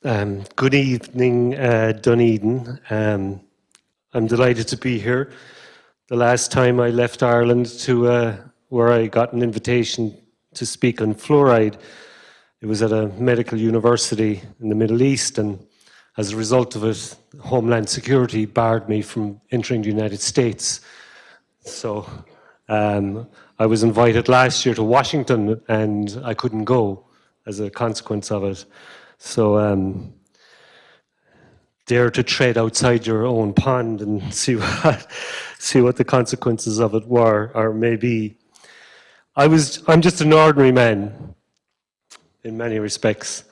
Good evening, Dunedin. I'm delighted to be here. The last time I left Ireland to where I got an invitation to speak on fluoride, it was at a medical university in the Middle East, and as a result of it, Homeland Security barred me from entering the United States. So I was invited last year to Washington, and I couldn't go as a consequence of it. So dare to tread outside your own pond and see what the consequences of it were or may be. I'm just an ordinary man in many respects.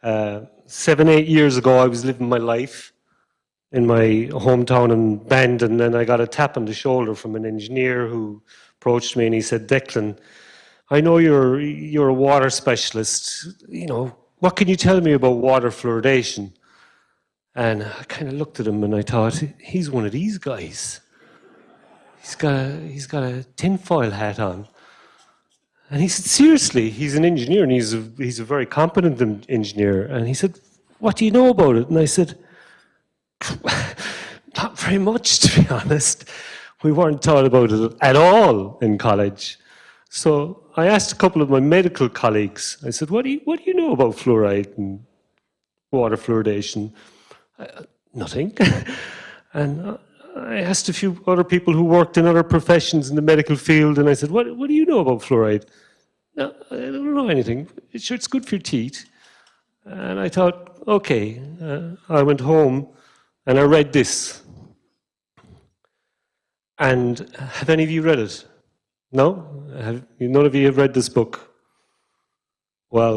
7-8 years ago, I was living my life in my hometown in Bandon, and I got a tap on the shoulder from an engineer who approached me, and he said, "Declan, I know you're a water specialist. You know, what can you tell me about water fluoridation?" And I kind of looked at him and I thought, he's one of these guys. He's got a tinfoil hat on. And he said, seriously, he's an engineer, and he's a very competent engineer. And he said, "What do you know about it?" And I said, "Not very much, to be honest. We weren't taught about it at all in college." So I asked a couple of my medical colleagues, I said, what do you know about fluoride and water fluoridation? Nothing. And I asked a few other people who worked in other professions in the medical field, and I said, what do you know about fluoride? "No, I don't know anything. Sure, it's good for your teeth." And I thought, okay. I went home and I read this. And have any of you read it? No? None of you have read this book? Well,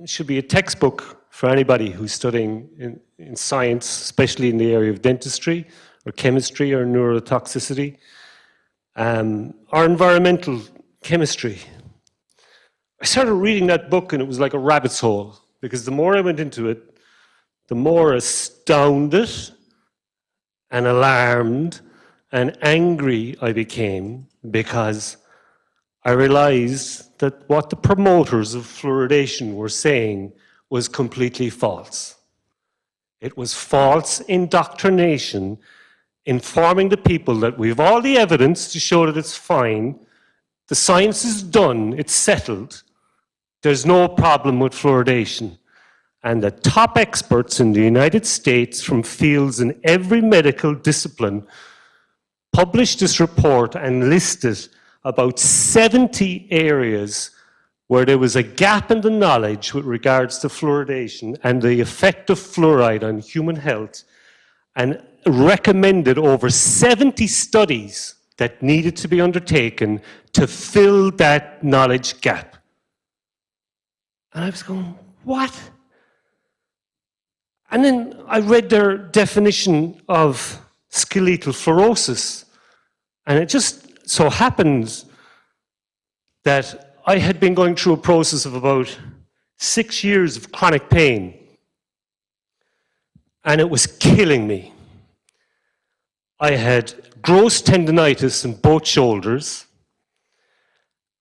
it should be a textbook for anybody who's studying in science, especially in the area of dentistry or chemistry or neurotoxicity, or environmental chemistry. I started reading that book and it was like a rabbit's hole, because the more I went into it, the more astounded and alarmed and angry I became, because I realized that what the promoters of fluoridation were saying was completely false. It was false indoctrination, informing the people that we've all the evidence to show that it's fine, the science is done, it's settled, there's no problem with fluoridation. And the top experts in the United States from fields in every medical discipline published this report and listed about 70 areas where there was a gap in the knowledge with regards to fluoridation and the effect of fluoride on human health, and recommended over 70 studies that needed to be undertaken to fill that knowledge gap. And I was going, what? And then I read their definition of skeletal fluorosis, and it just so happens that I had been going through a process of about 6 years of chronic pain, and it was killing me. I had gross tendinitis in both shoulders.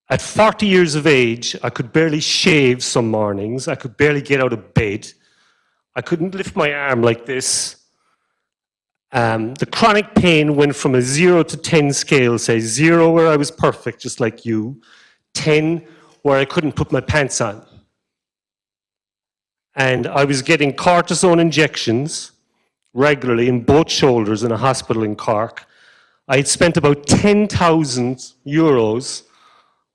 At 40 years of age, I could barely shave some mornings. I could barely get out of bed. I couldn't lift my arm like this. The chronic pain went from a 0 to 10 scale, say 0 where I was perfect, just like you, 10 where I couldn't put my pants on. And I was getting cortisone injections regularly in both shoulders in a hospital in Cork. I had spent about 10,000 euros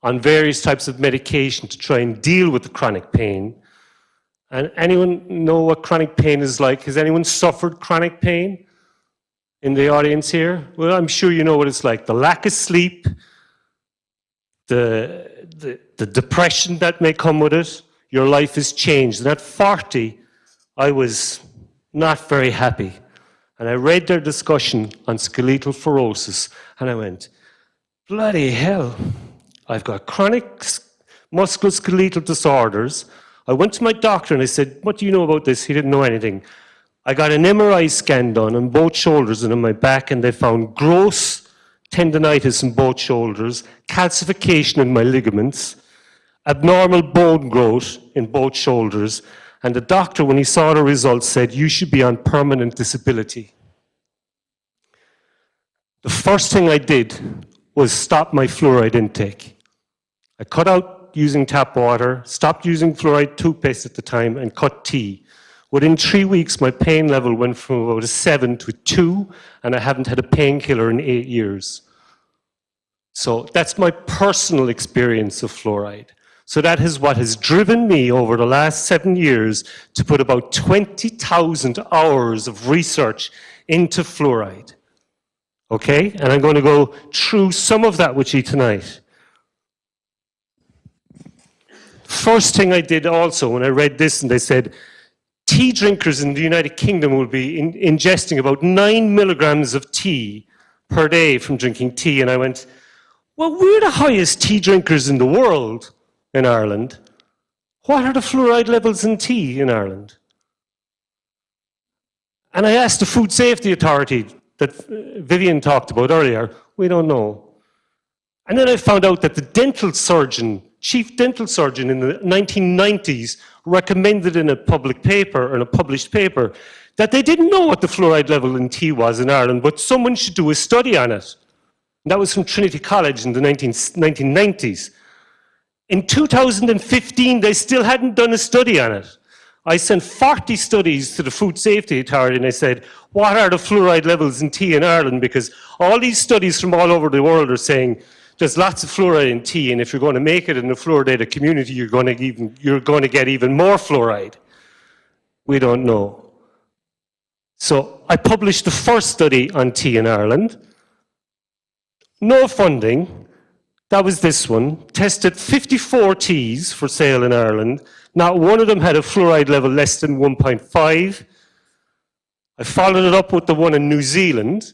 on various types of medication to try and deal with the chronic pain. And anyone know what chronic pain is like? Has anyone suffered chronic pain in the audience here? Well, I'm sure you know what it's like. The lack of sleep, the depression that may come with it, your life is changed. And at 40, I was not very happy. And I read their discussion on skeletal fluorosis, and I went, bloody hell, I've got chronic musculoskeletal disorders. I went to my doctor and I said, what do you know about this? He didn't know anything. I got an MRI scan done on both shoulders and on my back, and they found gross tendinitis in both shoulders, calcification in my ligaments, abnormal bone growth in both shoulders, And the doctor, when he saw the results, said, you should be on permanent disability. The first thing I did was stop my fluoride intake. I cut out using tap water, stopped using fluoride toothpaste at the time, and cut tea. Within 3 weeks, my pain level went from about a 7 to a 2, and I haven't had a painkiller in 8 years. So that's my personal experience of fluoride. So that is what has driven me over the last 7 years to put about 20,000 hours of research into fluoride. Okay? And I'm going to go through some of that with you tonight. First thing I did also when I read this, and they said, tea drinkers in the United Kingdom will be ingesting about 9 milligrams of tea per day from drinking tea. And I went, well, we're the highest tea drinkers in the world in Ireland. What are the fluoride levels in tea in Ireland? And I asked the Food Safety Authority that Vyvyn talked about earlier. We don't know. And then I found out that the dental surgeon, chief dental surgeon in the 1990s, recommended in a public paper, in a published paper, that they didn't know what the fluoride level in tea was in Ireland, but someone should do a study on it. And that was from Trinity College in the 1990s. In 2015, they still hadn't done a study on it. I sent 40 studies to the Food Safety Authority, and I said, what are the fluoride levels in tea in Ireland? Because all these studies from all over the world are saying there's lots of fluoride in tea, and if you're going to make it in a fluoridated community, you're going to get even more fluoride. We don't know. So I published the first study on tea in Ireland. No funding. That was this one. Tested 54 teas for sale in Ireland. Not one of them had a fluoride level less than 1.5. I followed it up with the one in New Zealand.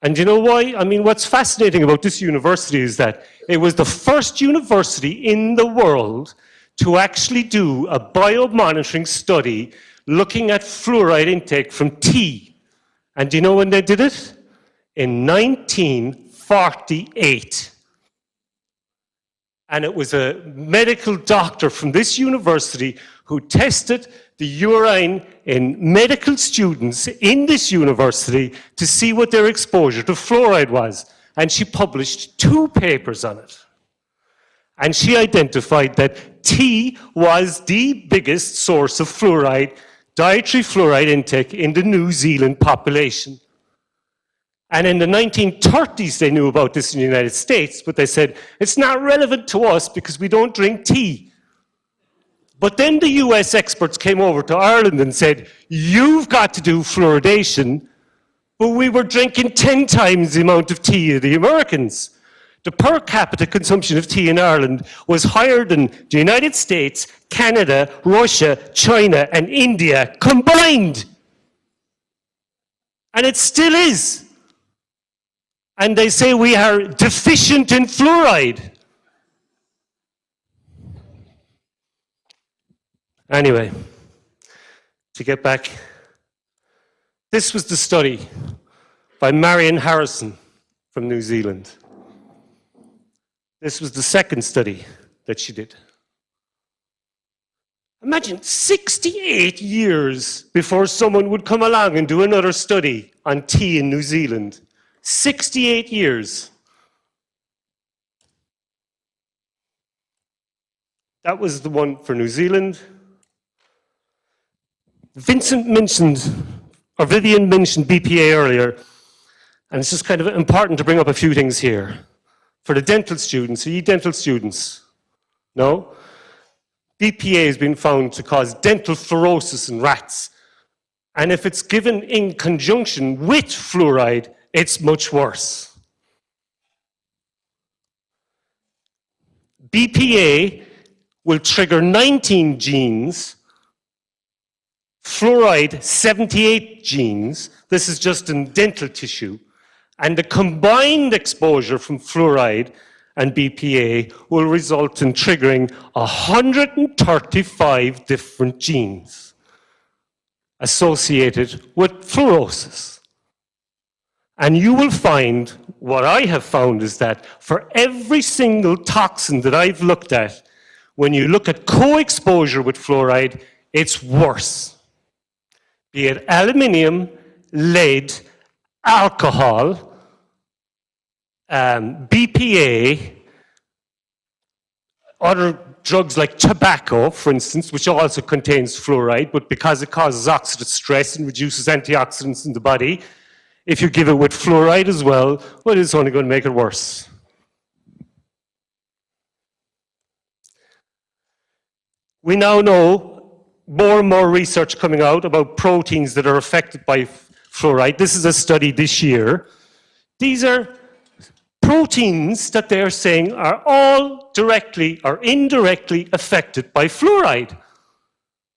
And you know why? I mean, what's fascinating about this university is that it was the first university in the world to actually do a biomonitoring study looking at fluoride intake from tea. And do you know when they did it? In 1948. And it was a medical doctor from this university who tested the urine in medical students in this university to see what their exposure to fluoride was. And she published 2 papers on it. And she identified that tea was the biggest source of fluoride, dietary fluoride intake in the New Zealand population. And in the 1930s, they knew about this in the United States, but they said, it's not relevant to us because we don't drink tea. But then the US experts came over to Ireland and said, you've got to do fluoridation, but we were drinking 10 times the amount of tea of the Americans. The per capita consumption of tea in Ireland was higher than the United States, Canada, Russia, China, and India combined. And it still is. And they say we are deficient in fluoride. Anyway, to get back, this was the study by Marion Harrison from New Zealand. This was the second study that she did. Imagine 68 years before someone would come along and do another study on tea in New Zealand. 68 years. That was the one for New Zealand. Vyvyn mentioned BPA earlier, and it's just kind of important to bring up a few things here. For the dental students, are you dental students? No? BPA has been found to cause dental fluorosis in rats. And if it's given in conjunction with fluoride, it's much worse. BPA will trigger 19 genes, fluoride 78 genes. This is just in dental tissue. And the combined exposure from fluoride and BPA will result in triggering 135 different genes associated with fluorosis. And you will find, what I have found is that for every single toxin that I've looked at, when you look at co-exposure with fluoride, it's worse. Be it aluminium, lead, alcohol, BPA, other drugs like tobacco, for instance, which also contains fluoride, but because it causes oxidative stress and reduces antioxidants in the body, if you give it with fluoride as well, well, it's only going to make it worse. We now know more and more research coming out about proteins that are affected by fluoride. This is a study this year. These are proteins that they're saying are all directly or indirectly affected by fluoride.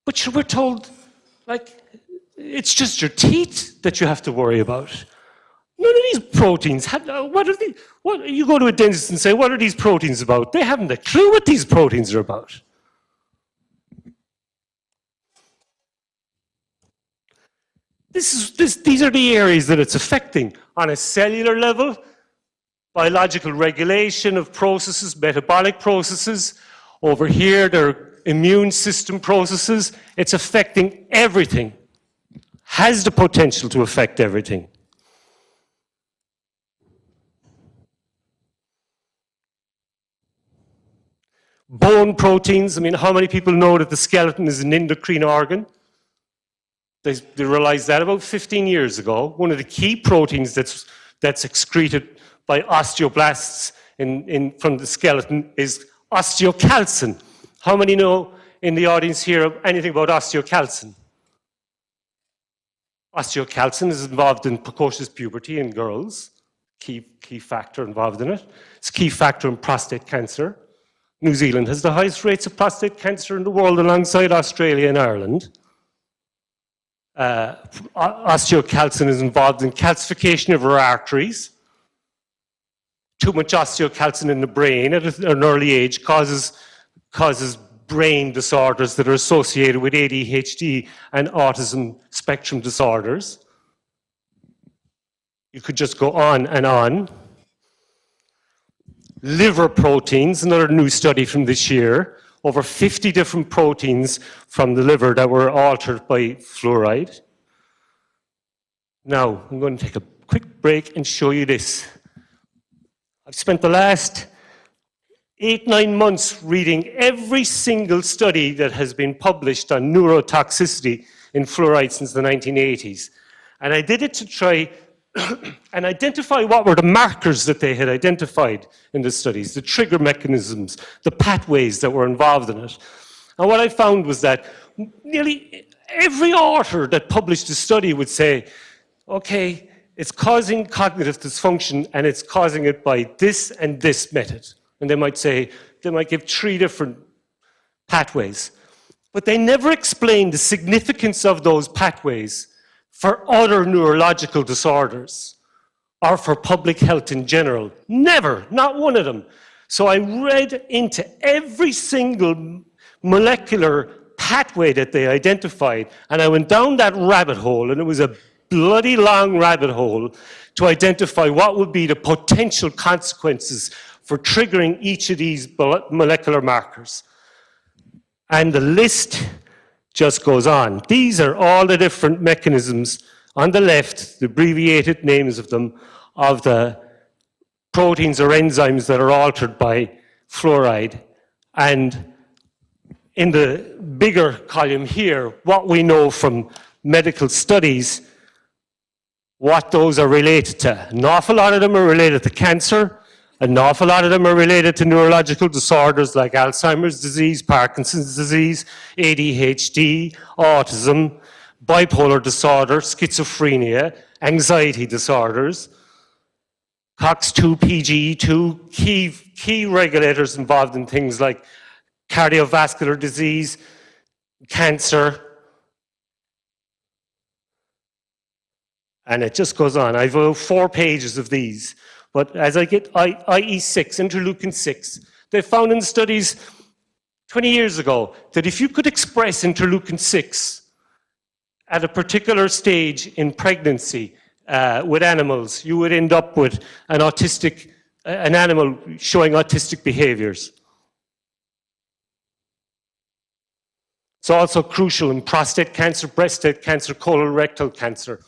But we're told, like, it's just your teeth that you have to worry about. None of these proteins have, you go to a dentist and say, what are these proteins about? They haven't a clue what these proteins are about. These are the areas that it's affecting on a cellular level, biological regulation of processes, metabolic processes. Over here, there are immune system processes. It's affecting everything. Has the potential to affect everything. Bone proteins. I mean, how many people know that the skeleton is an endocrine organ? They realized that about 15 years ago. One of the key proteins that's excreted by osteoblasts from the skeleton is osteocalcin. How many know in the audience here anything about osteocalcin? Osteocalcin is involved in precocious puberty in girls. Key factor involved in it. It's a key factor in prostate cancer. New Zealand has the highest rates of prostate cancer in the world alongside Australia and Ireland. Osteocalcin is involved in calcification of our arteries. Too much osteocalcin in the brain at an early age causes brain disorders that are associated with ADHD and autism spectrum disorders. You could just go on and on. Liver proteins, another new study from this year. Over 50 different proteins from the liver that were altered by fluoride. Now, I'm going to take a quick break and show you this. I've spent the last 8-9 months reading every single study that has been published on neurotoxicity in fluoride since the 1980s. And I did it to try and identify what were the markers that they had identified in the studies, the trigger mechanisms, the pathways that were involved in it. And what I found was that nearly every author that published a study would say, okay, it's causing cognitive dysfunction and it's causing it by this and this method. And they might give 3 different pathways. But they never explain the significance of those pathways for other neurological disorders or for public health in general. Never, not one of them. So I read into every single molecular pathway that they identified, and I went down that rabbit hole, and it was a bloody long rabbit hole to identify what would be the potential consequences for triggering each of these molecular markers. And the list just goes on. These are all the different mechanisms on the left, the abbreviated names of them, of the proteins or enzymes that are altered by fluoride. And in the bigger column here, what we know from medical studies, what those are related to. An awful lot of them are related to cancer. An awful lot of them are related to neurological disorders like Alzheimer's disease, Parkinson's disease, ADHD, autism, bipolar disorder, schizophrenia, anxiety disorders, COX-2, PGE2, key regulators involved in things like cardiovascular disease, cancer, and it just goes on. I've 4 pages of these. But as I get IE6, interleukin 6, they found in studies 20 years ago that if you could express interleukin 6 at a particular stage in pregnancy with animals, you would end up with an animal showing autistic behaviors. It's also crucial in prostate cancer, breast cancer, colorectal cancer.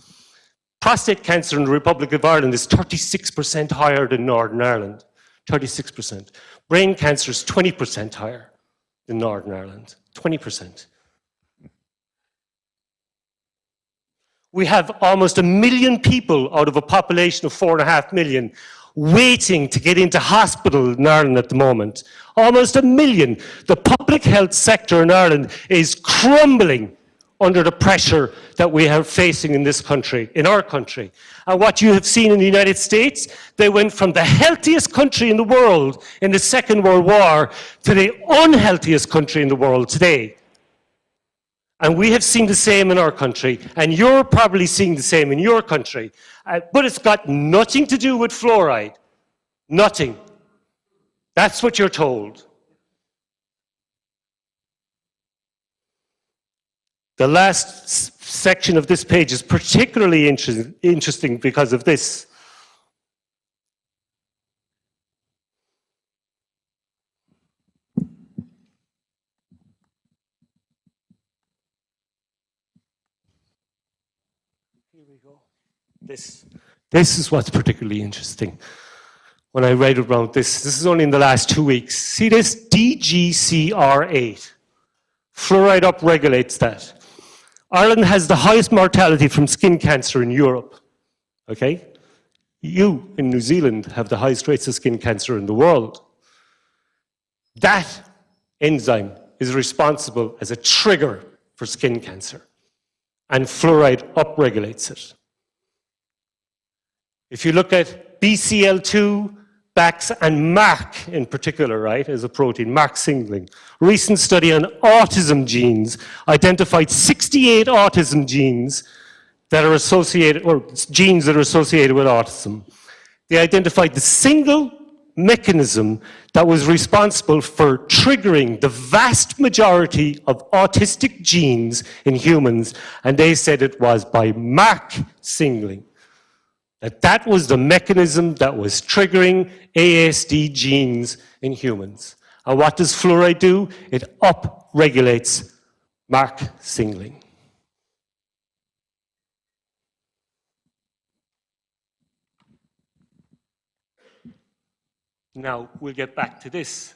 Prostate cancer in the Republic of Ireland is 36% higher than Northern Ireland. 36%. Brain cancer is 20% higher than Northern Ireland. 20%. We have almost 1 million people out of a population of 4.5 million waiting to get into hospital in Ireland at the moment. Almost 1 million. The public health sector in Ireland is crumbling under the pressure that we are facing in this country, in our country. And what you have seen in the United States, they went from the healthiest country in the world in the Second World War to the unhealthiest country in the world today. And we have seen the same in our country, and you're probably seeing the same in your country. But it's got nothing to do with fluoride. Nothing. That's what you're told. The last section of this page is particularly interesting because of this. Here we go. This is what's particularly interesting. When I read about this is only in the last 2 weeks. See this DGCR8. Fluoride upregulates that. Ireland has the highest mortality from skin cancer in Europe. Okay? You, in New Zealand, have the highest rates of skin cancer in the world. That enzyme is responsible as a trigger for skin cancer. And fluoride upregulates it. If you look at BCL2, BAX, and MARC in particular, right, as a protein, MARC signaling. Recent study on autism genes identified 68 autism genes that are associated, or genes that are associated with autism. They identified the single mechanism that was responsible for triggering the vast majority of autistic genes in humans, and they said it was by MARC signaling. That was the mechanism that was triggering ASD genes in humans. And what does fluoride do? It upregulates MARC signaling. Now, we'll get back to this.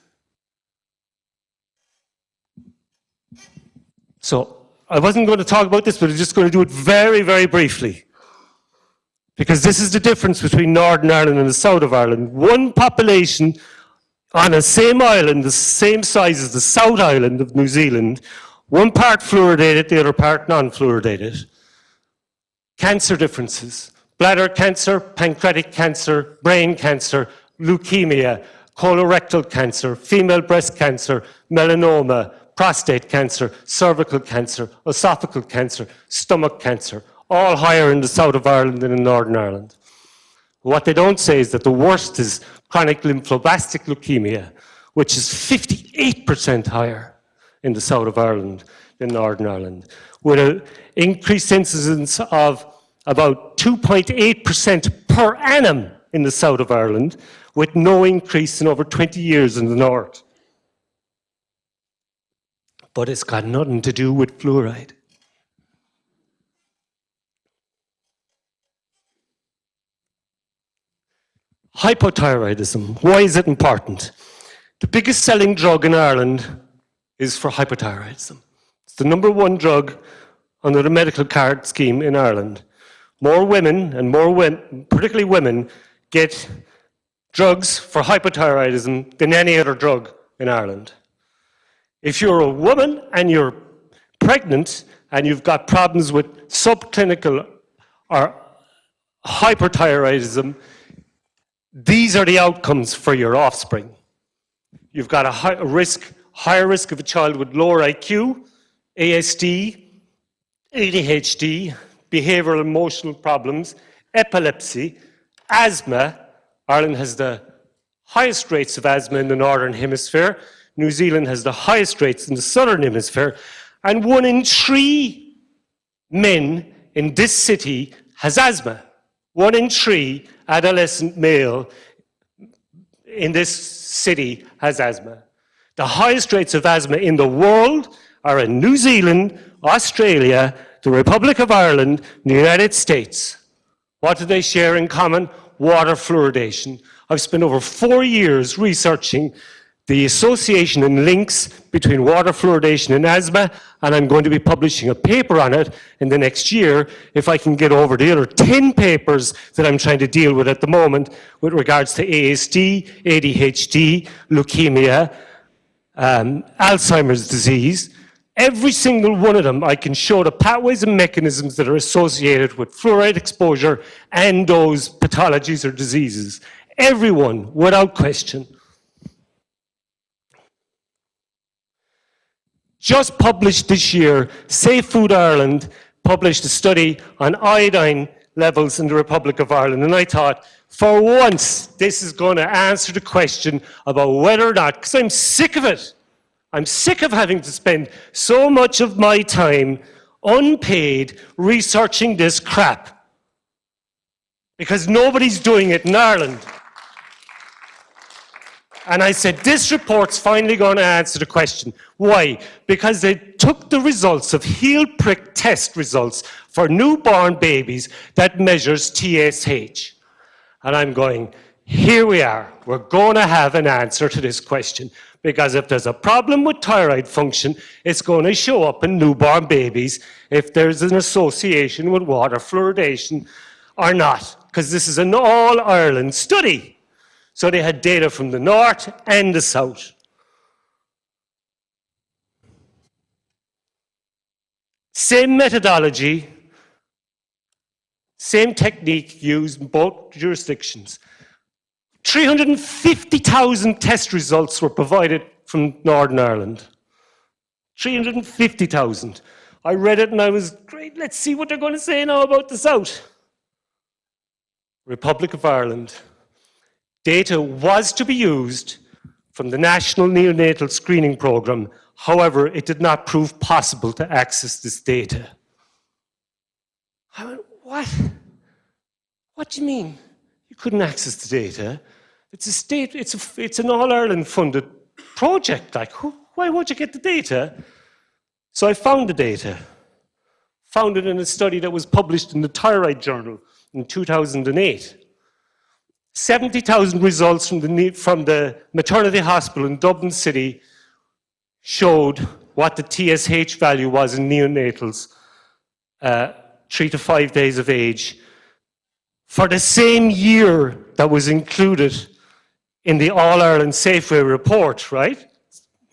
So, I wasn't going to talk about this, but I'm just going to do it very, very briefly. Because this is the difference between Northern Ireland and the South of Ireland. One population on a same island, the same size as the South Island of New Zealand, one part fluoridated, the other part non-fluoridated. Cancer differences. Bladder cancer, pancreatic cancer, brain cancer, leukemia, colorectal cancer, female breast cancer, melanoma, prostate cancer, cervical cancer, esophageal cancer, stomach cancer. All higher in the South of Ireland than in Northern Ireland. What they don't say is that the worst is chronic lymphoblastic leukemia, which is 58% higher in the South of Ireland than Northern Ireland, with an increased incidence of about 2.8% per annum in the South of Ireland, with no increase in over 20 years in the North. But it's got nothing to do with fluoride. Hypothyroidism. Why is it important? The biggest selling drug in Ireland is for hypothyroidism. It's the #1 drug under the medical card scheme in Ireland. More women, and particularly women, get drugs for hypothyroidism than any other drug in Ireland. If you're a woman and you're pregnant and you've got problems with subclinical or hyperthyroidism, these are the outcomes for your offspring. You've got a higher risk of a child with lower IQ, ASD, ADHD, behavioral emotional problems, epilepsy, asthma. Ireland has the highest rates of asthma in the Northern Hemisphere. New Zealand has the highest rates in the Southern Hemisphere. And 1 in 3 men in this city has asthma. 1 in 3 adolescent male in this city has asthma. The highest rates of asthma in the world are in New Zealand, Australia, the Republic of Ireland, the United States. What do they share in common? Water fluoridation. I've spent over 4 years researching the association and links between water fluoridation and asthma, and I'm going to be publishing a paper on it in the next year if I can get over the other 10 papers that I'm trying to deal with at the moment with regards to ASD, ADHD, leukemia, Alzheimer's disease. Every single one of them, I can show the pathways and mechanisms that are associated with fluoride exposure and those pathologies or diseases. Everyone, without question. Just published this year, Safe Food Ireland published a study on iodine levels in the Republic of Ireland. And I thought, for once, this is going to answer the question about whether or not, because I'm sick of it. I'm sick of having to spend so much of my time unpaid researching this crap. Because nobody's doing it in Ireland. And I said, this report's finally going to answer the question. Why? Because they took the results of heel prick test results for newborn babies that measures TSH. And I'm going, here we are. We're going to have an answer to this question. Because if there's a problem with thyroid function, it's going to show up in newborn babies if there's an association with water fluoridation or not. Because this is an all-Ireland study. So they had data from the north and the south. Same methodology, same technique used in both jurisdictions. 350,000 test results were provided from Northern Ireland. 350,000. I read it and I was, great, let's see what they're going to say now about the south. Republic of Ireland. Data was to be used from the National Neonatal Screening Programme. However, it did not prove possible to access this data. I went, what? What do you mean? You couldn't access the data? It's a state, it's an all-Ireland funded project. Like, why won't you get the data? So I found the data. Found it in a study that was published in the Thyroid Journal in 2008. 70,000 results from the maternity hospital in Dublin City showed what the TSH value was in neonatals 3 to 5 days of age for the same year that was included in the All-Ireland Safeway report, right?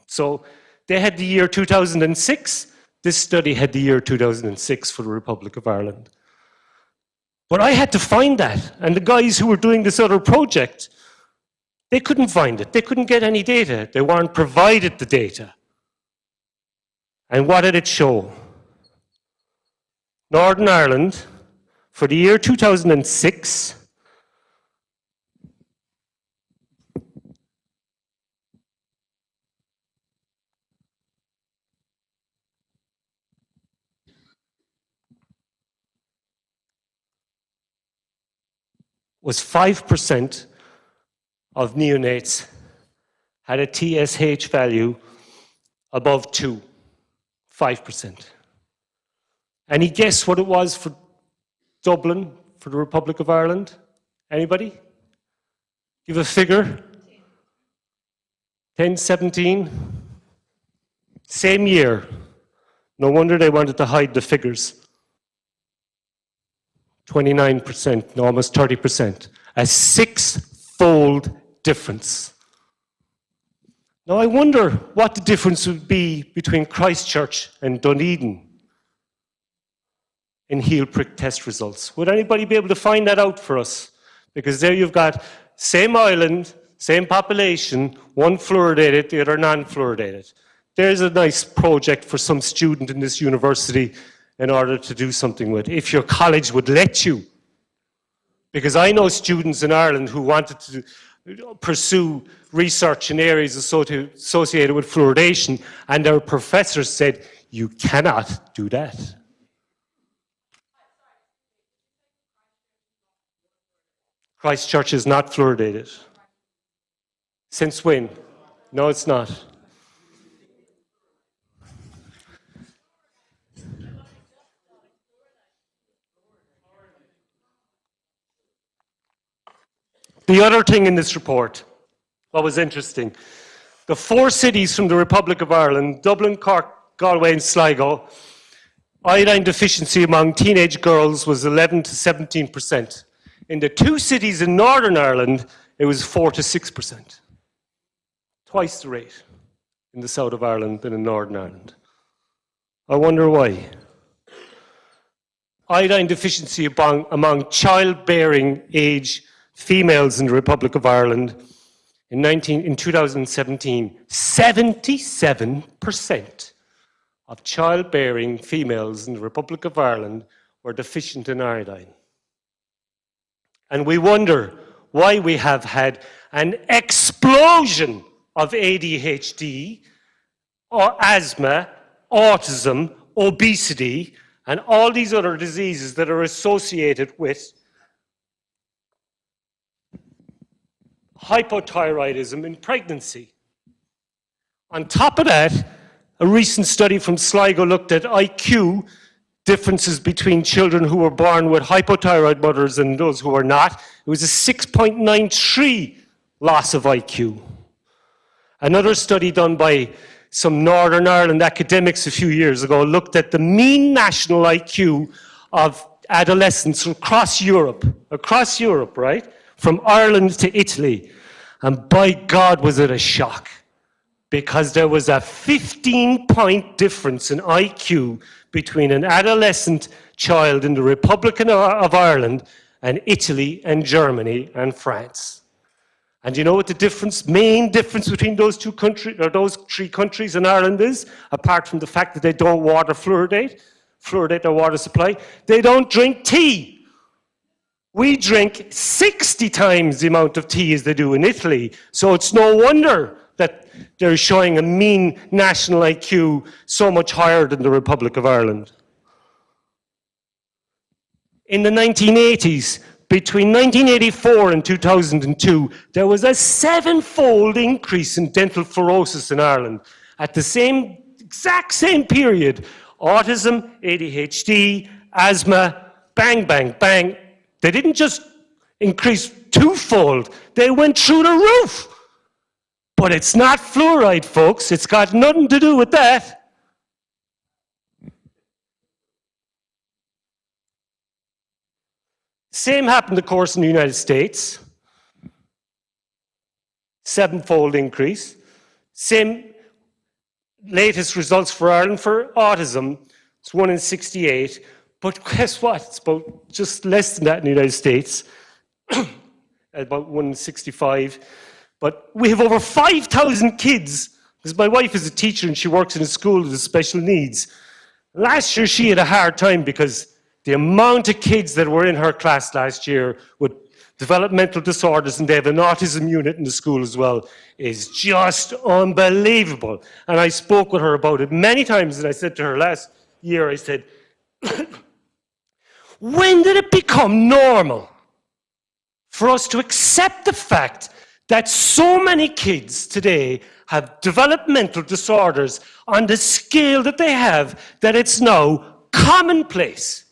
So they had the year 2006. This study had the year 2006 for the Republic of Ireland. But I had to find that, and the guys who were doing this other project, they couldn't find it. They couldn't get any data. They weren't provided the data. And what did it show? Northern Ireland, for the year 2006, was 5% of neonates had a TSH value above 2, 5%. Any guess what it was for Dublin, for the Republic of Ireland? Anybody? Give a figure? 10, 17? Same year. No wonder they wanted to hide the figures. 29%, almost 30%. A 6-fold difference. Now I wonder what the difference would be between Christchurch and Dunedin in heel prick test results. Would anybody be able to find that out for us? Because there you've got same island, same population, one fluoridated, the other non-fluoridated. There's a nice project for some student in this university in order to do something with, if your college would let you. Because I know students in Ireland who wanted to pursue research in areas associated with fluoridation, and their professors said, you cannot do that. Christchurch is not fluoridated. Since when? No, it's not. The other thing in this report, what was interesting, the 4 cities from the Republic of Ireland, Dublin, Cork, Galway and Sligo, iodine deficiency among teenage girls was 11 to 17%. In the 2 cities in Northern Ireland, it was 4 to 6%. Twice the rate in the south of Ireland than in Northern Ireland. I wonder why. Iodine deficiency among childbearing age females in the Republic of Ireland in 2017, 77% of childbearing females in the Republic of Ireland were deficient in iodine. And we wonder why we have had an explosion of ADHD, or asthma, autism, obesity, and all these other diseases that are associated with hypothyroidism in pregnancy. On top of that, a recent study from Sligo looked at IQ differences between children who were born with hypothyroid mothers and those who were not. It was a 6.93 loss of IQ. Another study done by some Northern Ireland academics a few years ago looked at the mean national IQ of adolescents across Europe, right? From Ireland to Italy. And by God, was it a shock. Because there was a 15-point difference in IQ between an adolescent child in the Republic of Ireland and Italy and Germany and France. And you know what the main difference between those 2 countries, or those 3 countries in Ireland is? Apart from the fact that they don't fluoridate their water supply, they don't drink tea. We drink 60 times the amount of tea as they do in Italy. So it's no wonder that they're showing a mean national IQ so much higher than the Republic of Ireland. In the 1980s, between 1984 and 2002, there was a 7-fold increase in dental fluorosis in Ireland. At the exact same period, autism, ADHD, asthma, bang, bang, bang. They didn't just increase 2-fold, they went through the roof. But it's not fluoride, folks. It's got nothing to do with that. Same happened, of course, in the United States. 7-fold increase. Same latest results for Ireland for autism. It's 1 in 68. But guess what? It's about just less than that in the United States. About 1 in 65. But we have over 5,000 kids, because my wife is a teacher and she works in a school with special needs. Last year she had a hard time because the amount of kids that were in her class last year with developmental disorders, and they have an autism unit in the school as well, is just unbelievable. And I spoke with her about it many times, and I said to her last year, I said, when did it become normal for us to accept the fact that so many kids today have developmental disorders on the scale that they have, that it's now commonplace?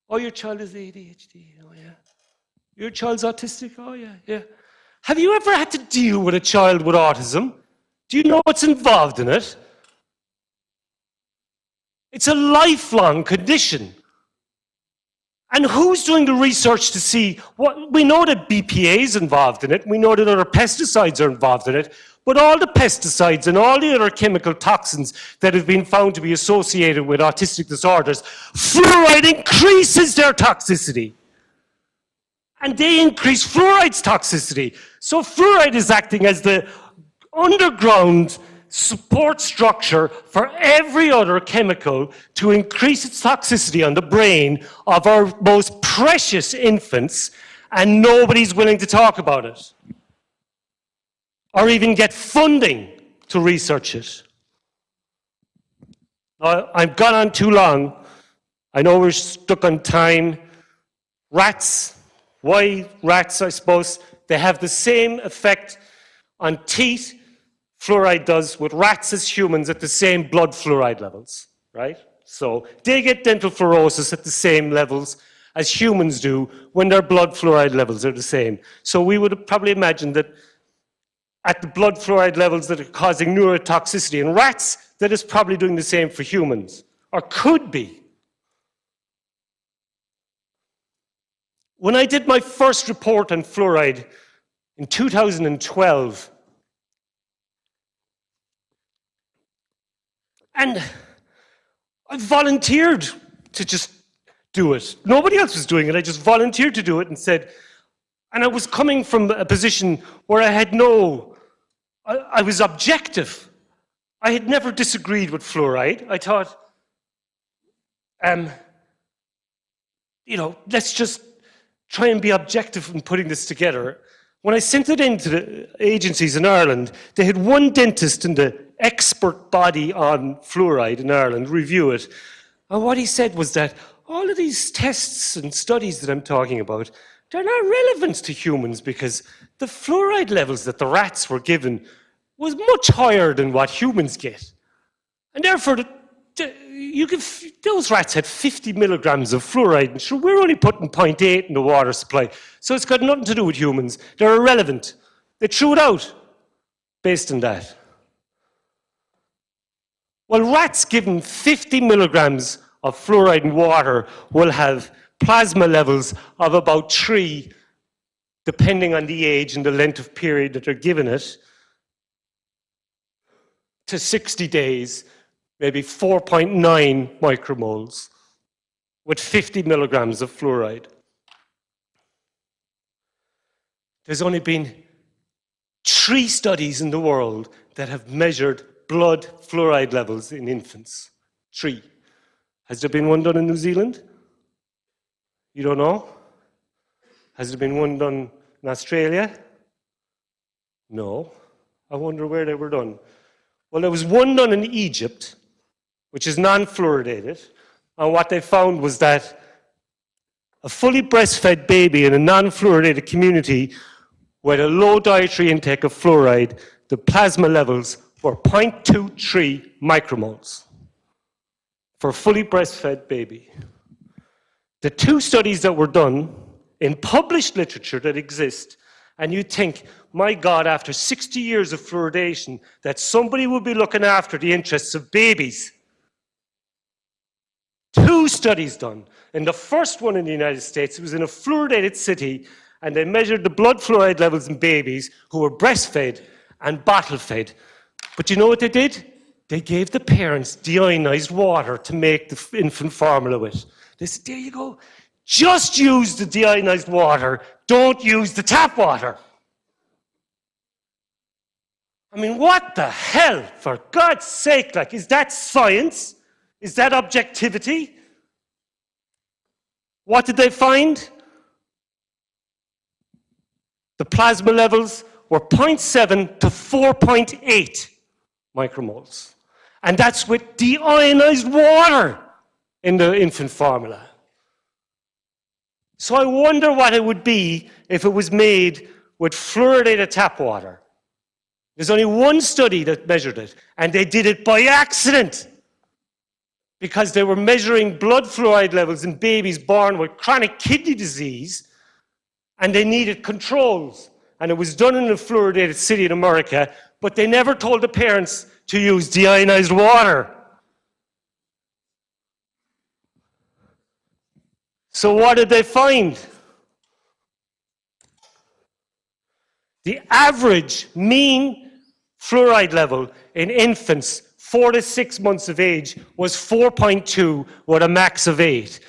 Oh, your child is ADHD. Oh, yeah. Your child's autistic. Oh, yeah, yeah. Have you ever had to deal with a child with autism? Do you know what's involved in it? It's a lifelong condition. And who's doing the research to see what? We know that BPA is involved in it. We know that other pesticides are involved in it. But all the pesticides and all the other chemical toxins that have been found to be associated with autistic disorders, fluoride increases their toxicity. And they increase fluoride's toxicity. So fluoride is acting as the underground support structure for every other chemical to increase its toxicity on the brain of our most precious infants, and nobody's willing to talk about it or even get funding to research it. Now, I've gone on too long. I know we're stuck on time. Rats, why rats, I suppose? They have the same effect on teeth fluoride does with rats as humans at the same blood fluoride levels, right? So they get dental fluorosis at the same levels as humans do when their blood fluoride levels are the same. So we would probably imagine that at the blood fluoride levels that are causing neurotoxicity in rats, that is probably doing the same for humans, or could be. When I did my first report on fluoride in 2012, and I volunteered to just do it. Nobody else was doing it. I just volunteered to do it and said, and I was coming from a position where I was objective. I had never disagreed with fluoride. I thought, let's just try and be objective in putting this together. When I sent it into the agencies in Ireland, they had one dentist in the expert body on fluoride in Ireland review it. And what he said was that all of these tests and studies that I'm talking about, they're not relevant to humans because the fluoride levels that the rats were given was much higher than what humans get. And therefore, those rats had 50 milligrams of fluoride, and sure, we're only putting 0.8 in the water supply. So it's got nothing to do with humans. They're irrelevant. They threw it out based on that. Well, rats given 50 milligrams of fluoride in water will have plasma levels of about 3, depending on the age and the length of period that they're given it, to 60 days, maybe 4.9 micromoles with 50 milligrams of fluoride. There's only been 3 studies in the world that have measured blood fluoride levels in infants. 3. Has there been one done in New Zealand? You don't know? Has there been one done in Australia? No. I wonder where they were done. Well, there was one done in Egypt, which is non-fluoridated, and what they found was that a fully breastfed baby in a non-fluoridated community with a low dietary intake of fluoride, the plasma levels were 0.23 micromoles for a fully breastfed baby. The 2 studies that were done in published literature that exist, and you think, my God, after 60 years of fluoridation, that somebody would be looking after the interests of babies. 2 studies done. In the first one in the United States, it was in a fluoridated city, and they measured the blood fluoride levels in babies who were breastfed and bottle-fed. But you know what they did? They gave the parents deionized water to make the infant formula with. They said, there you go. Just use the deionized water. Don't use the tap water. I mean, what the hell? For God's sake, like, is that science? Is that objectivity? What did they find? The plasma levels were 0.7 to 4.8 micromoles. And that's with deionized water in the infant formula. So I wonder what it would be if it was made with fluoridated tap water. There's only one study that measured it, and they did it by accident because they were measuring blood fluoride levels in babies born with chronic kidney disease, and they needed controls. And it was done in a fluoridated city in America, but they never told the parents to use deionized water. So what did they find? The average mean fluoride level in infants 4 to 6 months of age was 4.2 with a max of 8.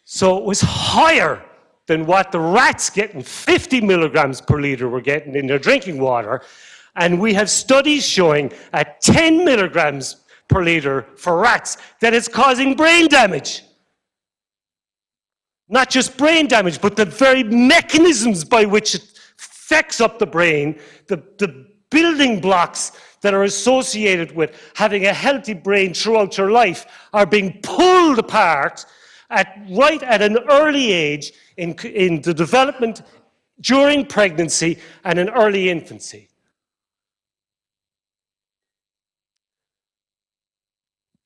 So it was higher than what the rats getting 50 milligrams per liter were getting in their drinking water. And we have studies showing at 10 milligrams per liter for rats that it's causing brain damage. Not just brain damage, but the very mechanisms by which it affects up the brain, the building blocks that are associated with having a healthy brain throughout your life are being pulled apart right at an early age in the development during pregnancy and in early infancy.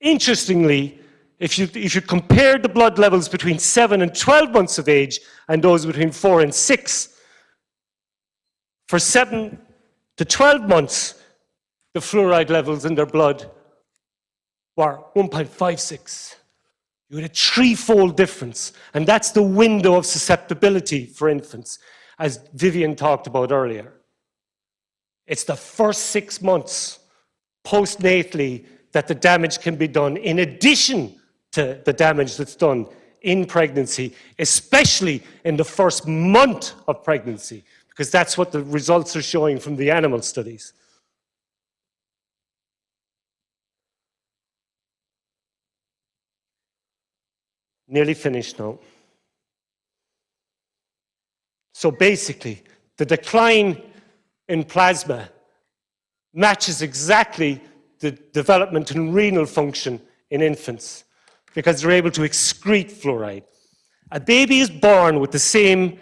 Interestingly, if you compare the blood levels between 7 and 12 months of age and those between 4 and 6, for 7 to 12 months, the fluoride levels in their blood were 1.56. You had a threefold difference, and that's the window of susceptibility for infants, as Vyvyn talked about earlier. It's the first 6 months postnatally that the damage can be done in addition to the damage that's done in pregnancy, especially in the first month of pregnancy, because that's what the results are showing from the animal studies. Nearly finished now. So basically, the decline in plasma matches exactly the development in renal function in infants because they're able to excrete fluoride. A baby is born with the same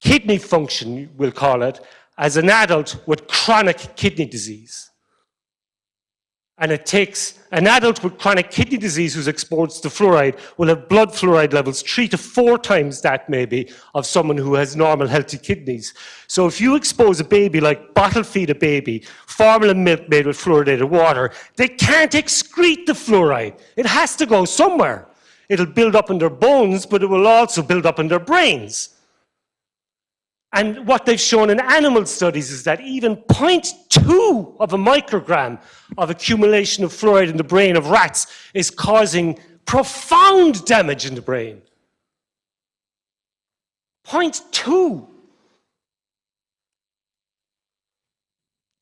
kidney function, we'll call it, as an adult with chronic kidney disease. And it takes an adult with chronic kidney disease who's exposed to fluoride will have blood fluoride levels 3 to 4 times that maybe of someone who has normal healthy kidneys. So if you expose a baby, like bottle feed a baby, formula milk made with fluoridated water, they can't excrete the fluoride. It has to go somewhere. It'll build up in their bones, but it will also build up in their brains. And what they've shown in animal studies is that even 0.2 of a microgram of accumulation of fluoride in the brain of rats is causing profound damage in the brain. 0.2.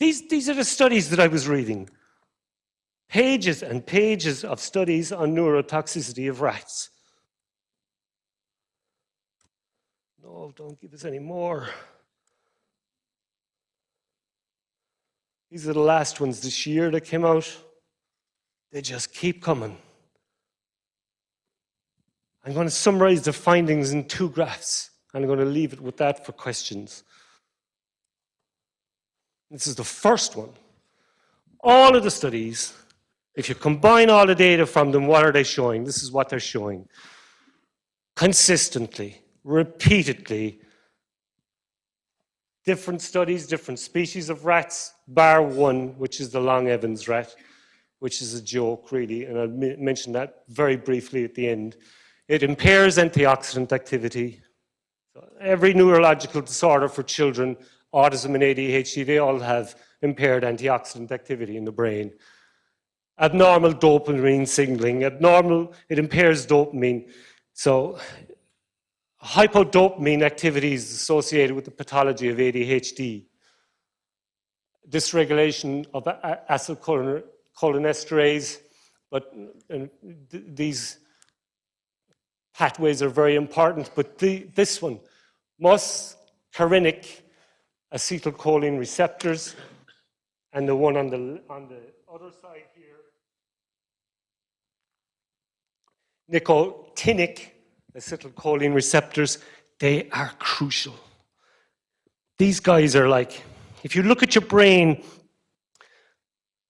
These are the studies that I was reading. Pages and pages of studies on neurotoxicity of rats. No, don't give us any more. These are the last ones this year that came out. They just keep coming. I'm going to summarize the findings in 2 graphs, and I'm going to leave it with that for questions. This is the first one. All of the studies, if you combine all the data from them, what are they showing? This is what they're showing. Consistently, repeatedly, different studies, different species of rats, bar one, which is the Long Evans rat, which is a joke, really, and I'll mention that very briefly at the end. It impairs antioxidant activity. So every neurological disorder for children, autism and ADHD, they all have impaired antioxidant activity in the brain. Abnormal dopamine signaling. It impairs dopamine. So hypodopamine activity is associated with the pathology of ADHD. Dysregulation of acetylcholinesterase, but these pathways are very important. But this one, muscarinic acetylcholine receptors, and the one on the other side here, nicotinic acetylcholine receptors, they are crucial. These guys are like, if you look at your brain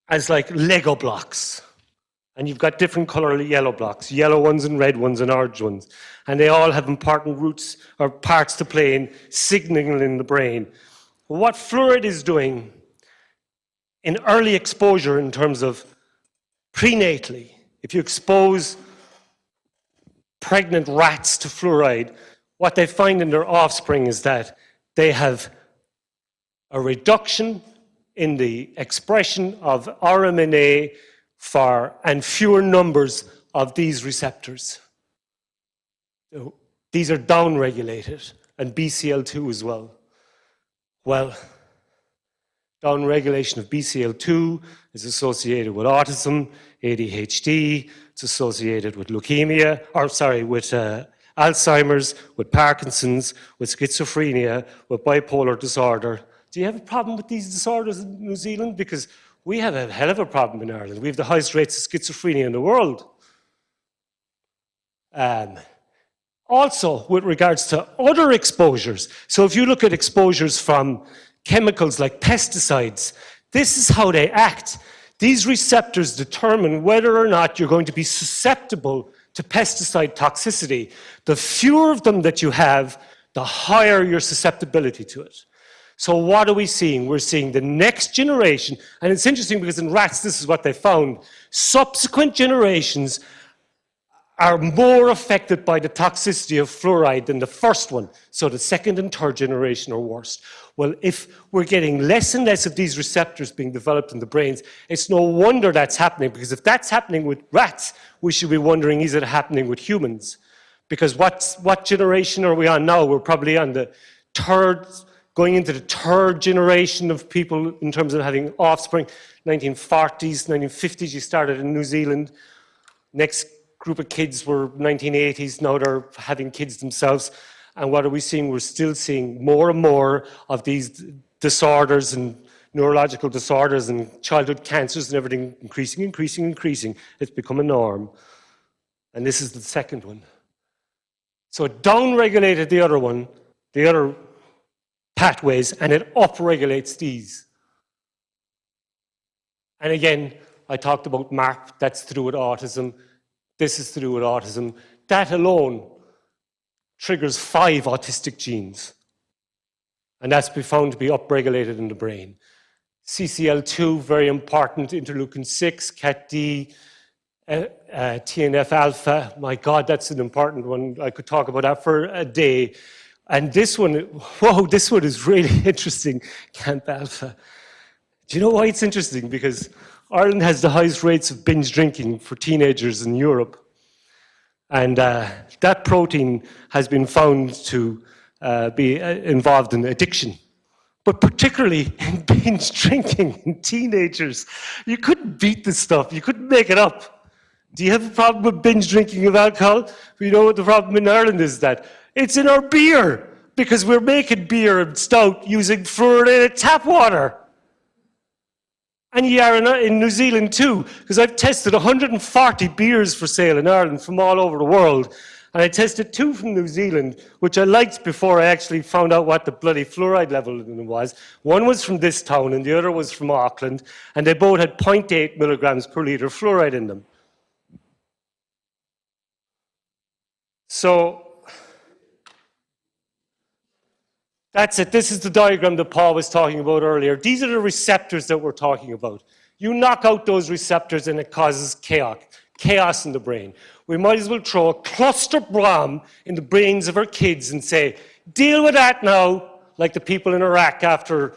as like Lego blocks, and you've got different color yellow blocks, yellow ones and red ones and orange ones, and they all have important roots or parts to play in signaling in the brain. What fluoride is doing in early exposure in terms of prenatally, if you expose pregnant rats to fluoride, what they find in their offspring is that they have a reduction in the expression of RMNA and fewer numbers of these receptors. So these are downregulated, and BCL2 as well. Well, downregulation of BCL2 is associated with autism, ADHD, it's associated with leukemia, with Alzheimer's, with Parkinson's, with schizophrenia, with bipolar disorder. Do you have a problem with these disorders in New Zealand? Because we have a hell of a problem in Ireland. We have the highest rates of schizophrenia in the world. Also, with regards to other exposures, so if you look at exposures from chemicals like pesticides, this is how they act. These receptors determine whether or not you're going to be susceptible to pesticide toxicity. The fewer of them that you have, the higher your susceptibility to it. So what are we seeing? We're seeing the next generation, and it's interesting because in rats, this is what they found. Subsequent generations are more affected by the toxicity of fluoride than the first one. So the second and third generation are worse. Well, if we're getting less and less of these receptors being developed in the brains, it's no wonder that's happening, because if that's happening with rats, we should be wondering, is it happening with humans? Because what generation are we on now? We're probably on the third, going into the third generation of people in terms of having offspring. 1940s, 1950s, you started in New Zealand. Next group of kids were 1980s, now they're having kids themselves. And what are we seeing? We're still seeing more and more of these disorders and neurological disorders and childhood cancers and everything increasing, increasing, increasing. It's become a norm. And this is the second one. So it downregulated the other one, the other pathways, and it upregulates these. And again, I talked about MARP, that's to do with autism. This is to do with autism. That alone triggers 5 autistic genes. And that's been found to be upregulated in the brain. CCL2, very important, interleukin 6, CAT-D, TNF-alpha. My God, that's an important one. I could talk about that for a day. And this one, whoa, this one is really interesting, CAMP-alpha. Do you know why it's interesting? Because Ireland has the highest rates of binge drinking for teenagers in Europe. And that protein has been found to be involved in addiction, but particularly in binge drinking in teenagers. You couldn't beat this stuff. You couldn't make it up. Do you have a problem with binge drinking of alcohol? You know what the problem in Ireland is? That it's in our beer, because we're making beer and stout using fluoridated tap water. And you are in New Zealand too, because I've tested 140 beers for sale in Ireland from all over the world. And I tested 2 from New Zealand, which I liked before I actually found out what the bloody fluoride level in them was. One was from this town and the other was from Auckland, and they both had 0.8 milligrams per litre fluoride in them. So that's it. This is the diagram that Paul was talking about earlier. These are the receptors that we're talking about. You knock out those receptors and it causes chaos in the brain. We might as well throw a cluster bomb in the brains of our kids and say, deal with that now, like the people in Iraq after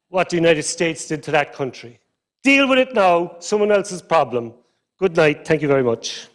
what the United States did to that country. Deal with it now, someone else's problem. Good night. Thank you very much.